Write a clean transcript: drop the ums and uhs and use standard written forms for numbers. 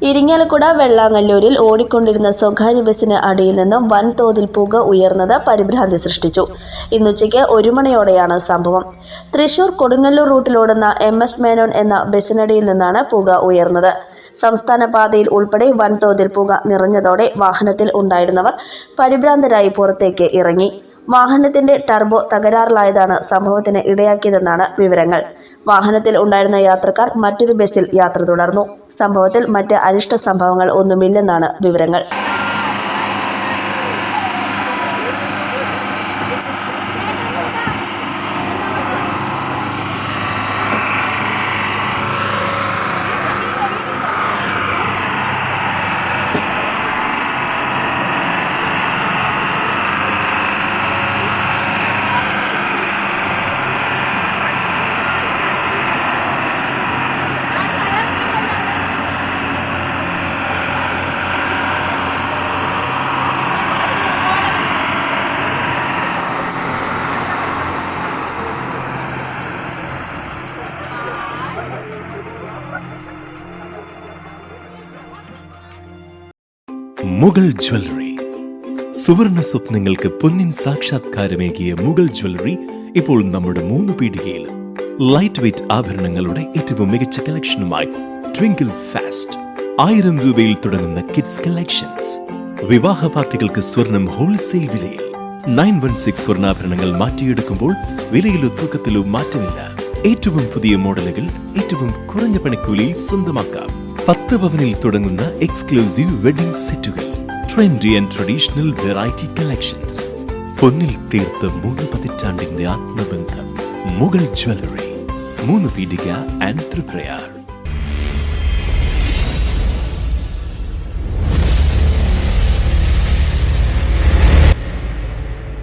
ഇരിങ്ങാലക്കുട വെള്ളാങ്ങല്ലൂരിൽ ഓടിക്കൊണ്ടിരുന്ന സ്വകാര്യ ബസിന് അടിയിൽ നിന്നും വൻതോതിൽ പുക ഉയർന്നത് പരിഭ്രാന്തി സൃഷ്ടിച്ചു. ഇന്നുച്ചയ്ക്ക് 1 മണിയോടെയാണ് സംഭവം. തൃശൂർ കൊടുങ്ങല്ലൂർ റൂട്ടിലോടുന്ന MS മേനോൻ എന്ന ബസിനടിയിൽ നിന്നാണ് പുക ഉയർന്നത്. സംസ്ഥാന പാതയിൽ ഉൾപ്പെടെ വൻതോതിൽ പുക നിറഞ്ഞതോടെ വാഹനത്തിൽ ഉണ്ടായിരുന്നവർ പരിഭ്രാന്തരായി പുറത്തേക്ക് ഇറങ്ങി. വാഹനത്തിന്റെ ടർബോ തകരാറിലായതാണ് സംഭവത്തിന് ഇടയാക്കിയതെന്നാണ് വിവരങ്ങൾ. വാഹനത്തിൽ ഉണ്ടായിരുന്ന യാത്രക്കാർ മറ്റൊരു ബസിൽ യാത്ര തുടർന്നു. സംഭവത്തിൽ മറ്റ് അനിഷ്ട സംഭവങ്ങൾ ഒന്നുമില്ലെന്നാണ് വിവരങ്ങൾ. മുഗൾ ജ്വല്ലറി സുവർണ സ്വപ്നങ്ങൾക്ക് പൊന്നിൻ സാക്ഷാത്കാരമേകിയ മുഗൾ ജ്വല്ലറി ഇപ്പോൾ നമ്മുടെ 3 പീടികയിലും. ലൈറ്റ് വെയ്റ്റ് ആഭരണങ്ങളുടെ ഏറ്റവും മികച്ച കളക്ഷനുമായി ട്വിങ്കിൾ ഫാസ്റ്റ്. 1000 രൂപയിൽ തുടങ്ങുന്ന കിഡ്സ് കളക്ഷൻസ്. വിവാഹ പാർട്ടികൾക്ക് സ്വർണം ഹോൾസെയിൽ വിലയിൽ. 916 സ്വർണ്ണാഭരണങ്ങൾ മാറ്റിയെടുക്കുമ്പോൾ വിലയിലോ തൂക്കത്തിലോ മാറ്റമില്ല. ഏറ്റവും പുതിയ മോഡലുകൾ ഏറ്റവും കുറഞ്ഞ പണിക്കൂലിയിൽ സ്വന്തമാക്കാം. 10 പവനിൽ തുടങ്ങുന്ന എക്സ്ക്ലൂസീവ് വെഡിംഗ് സെറ്റുകൾ. Trendy and traditional variety collections. പൊന്നിൽ തീർത്ത 3 പതിറ്റാണ്ടിന്റെ ആത്മബന്ധം. മുഗൾ ജ്വല്ലറി, 3 പീടിക ആൻഡ് ത്രിപുരയാർ.